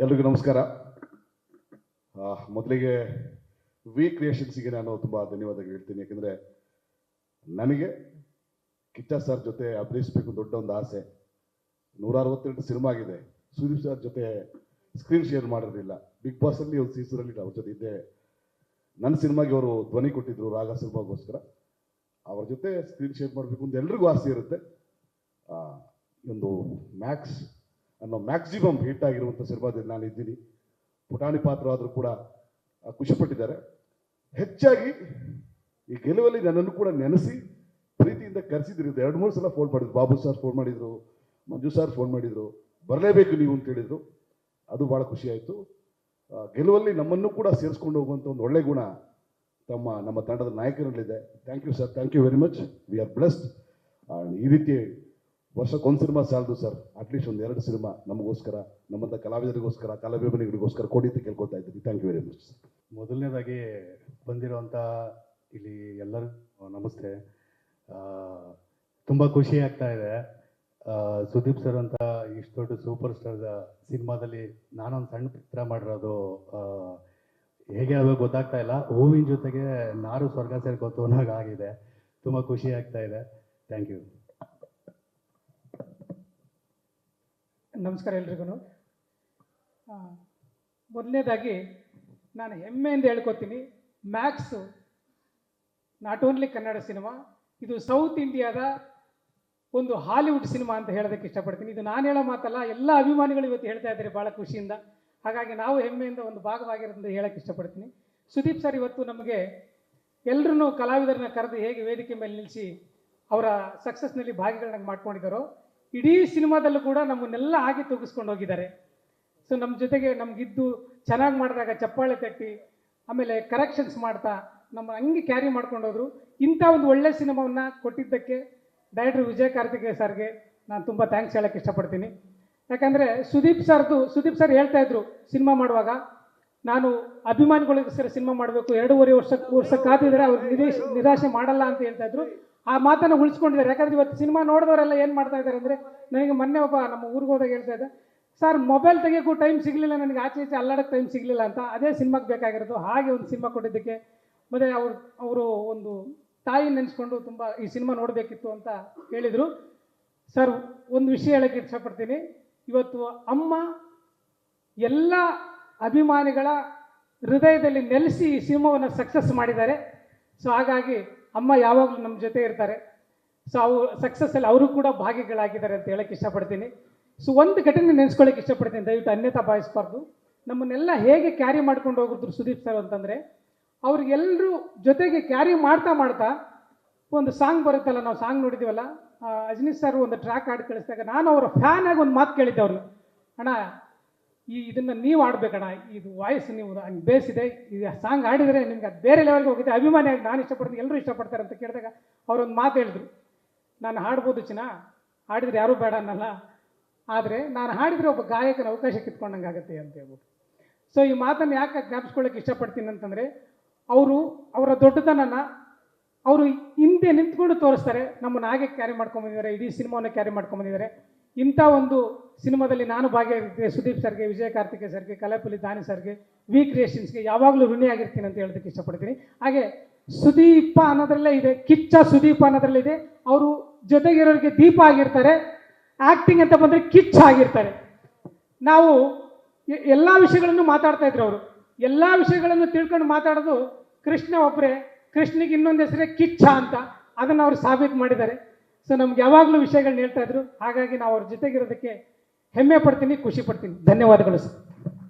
ಎಲ್ರಿಗೂ ನಮಸ್ಕಾರ. ಮೊದಲಿಗೆ ವಿ ಕ್ರಿಯೇಷನ್ಸ್ಗೆ ನಾನು ತುಂಬ ಧನ್ಯವಾದಗಳು ಹೇಳ್ತೀನಿ. ಯಾಕೆಂದರೆ ನನಗೆ ಕಿಚ್ಚ ಸರ್ ಜೊತೆ ಅಭಿನಯಿಸಬೇಕು ದೊಡ್ಡ ಒಂದು ಆಸೆ. 162 ಸಿನಿಮಾ ಆಗಿದೆ. ಸುದೀಪ್ ಸರ್ ಜೊತೆ ಸ್ಕ್ರೀನ್ ಶೇರ್ ಮಾಡಿರಲಿಲ್ಲ. ಬಿಗ್ ಬಾಸಲ್ಲಿ ಒಂದು ಸೀಸನಲ್ಲಿ ಅವ್ರ ಜೊತೆ ಇದ್ದೆ. ನನ್ನ ಸಿನಿಮಾಗೆ ಅವರು ಧ್ವನಿ ಕೊಟ್ಟಿದ್ರು, ರಾಗ ಸಿನಿಮಾಗೋಸ್ಕರ. ಅವ್ರ ಜೊತೆ ಸ್ಕ್ರೀನ್ ಶೇರ್ ಮಾಡಬೇಕು ಅಂತ ಎಲ್ರಿಗೂ ಆಸೆ ಇರುತ್ತೆ. ಒಂದು ಮ್ಯಾಕ್ಸ್ ಅನ್ನೋ ಮ್ಯಾಕ್ಸಿಮಮ್ ಹಿಟ್ ಆಗಿರುವಂಥ ಸಿನಿಮಾದಲ್ಲಿ ನಾನು ಇದ್ದೀನಿ. ಪುಟಾಣಿ ಪಾತ್ರ ಆದರೂ ಕೂಡ ಖುಷಿಪಟ್ಟಿದ್ದಾರೆ. ಹೆಚ್ಚಾಗಿ ಈ ಗೆಲುವಲ್ಲಿ ನನ್ನನ್ನು ಕೂಡ ನೆನೆಸಿ ಪ್ರೀತಿಯಿಂದ ಕರೆಸಿದ್ರು. 2-3 ಸಲ ಫೋನ್ ಮಾಡಿದ್ರು. ಬಾಬು ಸರ್ ಫೋನ್ ಮಾಡಿದರು, ಮಂಜು ಸರ್ ಫೋನ್ ಮಾಡಿದರು, ಬರಲೇಬೇಕು ನೀವು ಅಂತ ಹೇಳಿದರು. ಅದು ಭಾಳ ಖುಷಿ ಆಯಿತು. ಗೆಲುವಲ್ಲಿ ನಮ್ಮನ್ನು ಕೂಡ ಸೇರಿಸ್ಕೊಂಡು ಹೋಗುವಂಥ ಒಂದು ಒಳ್ಳೆ ಗುಣ ನಮ್ಮ ತಂಡದ ನಾಯಕರಲ್ಲಿದೆ. Thank you sir, thank you very much. We are blessed. ಈ ರೀತಿ ವರ್ಷಕ್ಕೊಂದು ಸಿನಿಮಾ ಸಾಲದು ಸರ್, ಅಟ್ಲೀಸ್ಟ್ ಒಂದು 2 ಸಿನಿಮಾ ನಮಗೋಸ್ಕರ, ನಮ್ಮಂಥ ಕಲಾವಿದರಿಗೋಸ್ಕರ, ಕಲಾಭಿಮಾನಿಗಳಿಗೋಸ್ಕರ ಕೊಡಿ ಅಂತ ಕೇಳ್ಕೊತಾ ಇದ್ದೀನಿ. Thank you very much. ಮೊದಲನೇದಾಗಿ ಬಂದಿರುವಂಥ ಇಲ್ಲಿ ಎಲ್ಲರಿಗೂ ನಮಸ್ತೆ. ತುಂಬ ಖುಷಿ ಆಗ್ತಾ ಇದೆ. ಸುದೀಪ್ ಸರ್ ಅಂತ ಇಷ್ಟು ದೊಡ್ಡ ಸೂಪರ್ ಸ್ಟಾರ್ ಸಿನಿಮಾದಲ್ಲಿ ನಾನೊಂದು ಸಣ್ಣ ಚಿತ್ರ ಮಾಡಿರೋದು ಹೇಗೆ ಹೇಳಬೇಕು ಗೊತ್ತಾಗ್ತಾ ಇಲ್ಲ. ಹೂವಿನ ಜೊತೆಗೆ ನಾರು ಸ್ವರ್ಗ ಸೇರ್ಕೋತು ಅನ್ನೋದು ಆಗಿದೆ. ತುಂಬ ಖುಷಿ ಆಗ್ತಾ ಇದೆ. Thank you. ನಮಸ್ಕಾರ ಎಲ್ರಿಗೂ. ಮೊದಲನೇದಾಗಿ ನಾನು ಹೆಮ್ಮೆಯಿಂದ ಹೇಳ್ಕೊತೀನಿ, Max not only Kannada cinema, ಇದು ಸೌತ್ ಇಂಡಿಯಾದ ಒಂದು ಹಾಲಿವುಡ್ ಸಿನಿಮಾ ಅಂತ ಹೇಳೋದಕ್ಕೆ ಇಷ್ಟಪಡ್ತೀನಿ. ಇದು ನಾನು ಹೇಳೋ ಮಾತಲ್ಲ, ಎಲ್ಲ ಅಭಿಮಾನಿಗಳು ಇವತ್ತು ಹೇಳ್ತಾ ಇದ್ದಾರೆ ಭಾಳ ಖುಷಿಯಿಂದ. ಹಾಗಾಗಿ ನಾವು ಹೆಮ್ಮೆಯಿಂದ ಒಂದು ಭಾಗವಾಗಿರೋದ್ರಿಂದ ಹೇಳೋಕ್ಕೆ ಇಷ್ಟಪಡ್ತೀನಿ. ಸುದೀಪ್ ಸರ್ ಇವತ್ತು ನಮಗೆ ಎಲ್ಲರೂ ಕಲಾವಿದರನ್ನ ಕರೆದು ಹೇಗೆ ವೇದಿಕೆ ಮೇಲೆ ನಿಲ್ಲಿಸಿ ಅವರ ಸಕ್ಸಸ್ನಲ್ಲಿ ಭಾಗಿಗಳನ್ನ ಮಾಡ್ಕೊಂಡಿದ್ದಾರೋ, ಇಡೀ ಸಿನಿಮಾದಲ್ಲೂ ಕೂಡ ನಮ್ಮನ್ನೆಲ್ಲ ಹಾಗೆ ತೂಗಿಸ್ಕೊಂಡು ಹೋಗಿದ್ದಾರೆ. ಸೊ ನಮ್ಮ ಜೊತೆಗೆ ನಮಗಿದ್ದು ಚೆನ್ನಾಗಿ ಮಾಡಿದಾಗ ಚಪ್ಪಾಳೆ ತಟ್ಟಿ, ಆಮೇಲೆ ಕರೆಕ್ಷನ್ಸ್ ಮಾಡ್ತಾ ನಮ್ಮ ಹಂಗೆ ಕ್ಯಾರಿ ಮಾಡ್ಕೊಂಡು ಹೋದರು. ಇಂಥ ಒಂದು ಒಳ್ಳೆ ಸಿನಿಮಾವನ್ನು ಕೊಟ್ಟಿದ್ದಕ್ಕೆ ಡೈರೆಕ್ಟರ್ ವಿಜಯ್ ಕಾರ್ತಿಕೇಯ ಸರ್ಗೆ ನಾನು ತುಂಬ ಥ್ಯಾಂಕ್ಸ್ ಹೇಳೋಕ್ಕೆ ಇಷ್ಟಪಡ್ತೀನಿ. ಯಾಕಂದರೆ ಸುದೀಪ್ ಸರ್ ಹೇಳ್ತಾ ಇದ್ರು ಸಿನಿಮಾ ಮಾಡುವಾಗ, ನಾನು ಅಭಿಮಾನಿಗಳಿಗೋಸ್ಕರ ಸಿನಿಮಾ ಮಾಡಬೇಕು, 2.5 ವರ್ಷ ಕಾದಿದ್ರೆ ಅವ್ರು ನಿರಾಶೆ ಮಾಡಲ್ಲ ಅಂತ ಹೇಳ್ತಾ ಇದ್ರು. ಆ ಮಾತನ್ನು ಉಳಿಸ್ಕೊಂಡಿದ್ದಾರೆ. ಯಾಕಂದ್ರೆ ಇವತ್ತು ಸಿನಿಮಾ ನೋಡಿದವರೆಲ್ಲ ಏನು ಮಾಡ್ತಾ ಇದ್ದಾರೆ ಅಂದರೆ, ನನಗೆ ಮೊನ್ನೆ ಒಬ್ಬ ನಮ್ಮ ಊರಿಗೆ ಹೋದಾಗ ಹೇಳ್ತಾ ಇದ್ದೆ, ಸರ್ ಮೊಬೈಲ್ ತೆಗಿಯೋಕ್ಕೂ ಟೈಮ್ ಸಿಗಲಿಲ್ಲ, ನನಗೆ ಆಚೆ ಈಚೆ ಅಲ್ಲಾಡೋಕ್ಕೆ ಟೈಮ್ ಸಿಗಲಿಲ್ಲ ಅಂತ. ಅದೇ ಸಿನಿಮಾಗೆ ಬೇಕಾಗಿರೋದು. ಹಾಗೆ ಒಂದು ಸಿನಿಮಾ ಕೊಟ್ಟಿದ್ದಕ್ಕೆ ಮತ್ತು ಅವರು ಒಂದು ತಾಯಿ ನೆನೆಸ್ಕೊಂಡು ತುಂಬ ಈ ಸಿನಿಮಾ ನೋಡಬೇಕಿತ್ತು ಅಂತ ಹೇಳಿದರು. ಸರ್ ಒಂದು ವಿಷಯ ಹೇಳೋಕ್ಕೆ ಇಷ್ಟಪಡ್ತೀನಿ. ಇವತ್ತು ಅಮ್ಮ ಎಲ್ಲ ಅಭಿಮಾನಿಗಳ ಹೃದಯದಲ್ಲಿ ನೆಲೆಸಿ ಈ ಸಿನಿಮಾವನ್ನು ಸಕ್ಸಸ್ ಮಾಡಿದ್ದಾರೆ. ಸೊ ಹಾಗಾಗಿ ಅಮ್ಮ ಯಾವಾಗಲೂ ನಮ್ಮ ಜೊತೆ ಇರ್ತಾರೆ. ಸೊ ಸಕ್ಸಸ್ಸಲ್ಲಿ ಅವರು ಕೂಡ ಭಾಗಿಗಳಾಗಿದ್ದಾರೆ ಅಂತ ಹೇಳೋಕ್ಕೆ ಇಷ್ಟಪಡ್ತೀನಿ. ಸೊ ಒಂದು ಘಟನೆ ನೆನೆಸ್ಕೊಳ್ಳೋಕೆ ಇಷ್ಟಪಡ್ತೀನಿ, ದಯವಿಟ್ಟು ಅನ್ಯತಾ ಭಾವಿಸಬಾರ್ದು. ನಮ್ಮನ್ನೆಲ್ಲ ಹೇಗೆ ಕ್ಯಾರಿ ಮಾಡ್ಕೊಂಡು ಹೋಗಿದ್ರು ಸುದೀಪ್ ಸರ್ ಅಂತಂದರೆ, ಅವ್ರಿಗೆಲ್ಲರೂ ಜೊತೆಗೆ ಕ್ಯಾರಿ ಮಾಡ್ತಾ ಒಂದು ಸಾಂಗ್ ಬರುತ್ತಲ್ಲ, ನಾವು ಸಾಂಗ್ ನೋಡಿದ್ದೀವಲ್ಲ, ಅಜನೀಶ್ ಸರ್ ಒಂದು ಟ್ರ್ಯಾಕ್ ಹಾಡು ಕಳಿಸಿದಾಗ ನಾನು ಅವರ ಫ್ಯಾನ್ ಆಗಿ ಒಂದು ಮಾತು ಕೇಳಿದ್ದೆ ಅವ್ರನ್ನ, ಅಣ್ಣ ಇದನ್ನು ನೀವು ಆಡ್ಬೇಕಣ್ಣ, ಇದು ವಾಯ್ಸ್ ನೀವು ಹಂಗೆ ಬೇಸಿದೆ, ಈ ಸಾಂಗ್ ಆಡಿದರೆ ನಿಮ್ಗೆ ಅದು ಬೇರೆ ಲೆವೆಲ್ಗೆ ಹೋಗಿದೆ, ಅಭಿಮಾನಿಯಾಗಿ ನಾನು ಇಷ್ಟಪಡ್ತೀನಿ, ಎಲ್ಲರೂ ಇಷ್ಟಪಡ್ತಾರೆ ಅಂತ ಕೇಳಿದಾಗ ಅವರೊಂದು ಮಾತು ಹೇಳಿದ್ರು, ನಾನು ಹಾಡ್ಬೋದು ಹಾಡಿದ್ರೆ ಯಾರೂ ಬೇಡ ಅನ್ನಲ್ಲ, ಆದರೆ ನಾನು ಹಾಡಿದರೆ ಒಬ್ಬ ಗಾಯಕನ ಅವಕಾಶ ಕಿತ್ಕೊಂಡಂಗೆ ಆಗುತ್ತೆ ಅಂತ ಹೇಳ್ಬಿಟ್ಟು. ಸೊ ಈ ಮಾತನ್ನು ಯಾಕೆ ಜ್ಞಾಪಿಸ್ಕೊಳ್ಳೋಕೆ ಇಷ್ಟಪಡ್ತೀನಿ ಅಂತಂದರೆ, ಅವರ ದೊಡ್ಡತನನ ಅವರು ಹಿಂದೆ ನಿಂತ್ಕೊಂಡು ತೋರಿಸ್ತಾರೆ. ನಮ್ಮನ್ನು ಹಾಗೆ ಕ್ಯಾರಿ ಮಾಡ್ಕೊಂಬಂದಿದ್ದಾರೆ, ಇಡೀ ಸಿನಿಮಾವನ್ನು ಕ್ಯಾರಿ ಮಾಡ್ಕೊಂಬಂದಿದ್ದಾರೆ. ಇಂಥ ಒಂದು ಸಿನಿಮಾದಲ್ಲಿ ನಾನು ಭಾಗಿಯಾಗಿರ್ತೀನಿ. ಸುದೀಪ್ ಸರ್ಗೆ, ವಿಜಯ್ ಕಾರ್ತಿಕೇಯ ಸರ್ಗೆ, ಕಲಾಪುಲಿ ದಾನಿ ಸರ್ಗೆ, ವಿ ಕ್ರಿಯೇಷನ್ಸ್ಗೆ ಯಾವಾಗಲೂ ಋಣಿಯಾಗಿರ್ತೀನಿ ಅಂತ ಹೇಳೋದಕ್ಕೆ ಇಷ್ಟಪಡ್ತೀನಿ. ಹಾಗೆ ಸುದೀಪ ಅನ್ನೋದ್ರಲ್ಲೇ ಇದೆ, ಕಿಚ್ಚ ಸುದೀಪ ಅನ್ನೋದ್ರಲ್ಲೇ ಇದೆ. ಅವರು ಜೊತೆಗಿರೋರಿಗೆ ದೀಪ ಆಗಿರ್ತಾರೆ, ಆ್ಯಕ್ಟಿಂಗ್ ಅಂತ ಬಂದರೆ ಕಿಚ್ಚ ಆಗಿರ್ತಾರೆ. ನಾವು ಎಲ್ಲ ವಿಷಯಗಳನ್ನು ಮಾತಾಡ್ತಾ ಇದ್ರು. ಅವರು ಎಲ್ಲ ವಿಷಯಗಳನ್ನು ತಿಳ್ಕೊಂಡು ಮಾತಾಡೋದು ಕೃಷ್ಣ ಒಬ್ಬರೇ. ಕೃಷ್ಣಿಗೆ ಇನ್ನೊಂದು ಹೆಸರೇ ಕಿಚ್ಚ ಅಂತ, ಅದನ್ನು ಅವರು ಸಾಬೀತು ಮಾಡಿದ್ದಾರೆ. ಸೊ ನಮ್ಗೆ ಯಾವಾಗಲೂ ವಿಷಯಗಳನ್ನ ಹೇಳ್ತಾ ಇದ್ರು. ಹಾಗಾಗಿ ನಾವು ಅವ್ರ ಜೊತೆಗಿರೋದಕ್ಕೆ ಹೆಮ್ಮೆ ಪಡ್ತೀನಿ, ಖುಷಿ ಪಡ್ತೀನಿ. ಧನ್ಯವಾದಗಳು ಸರ್.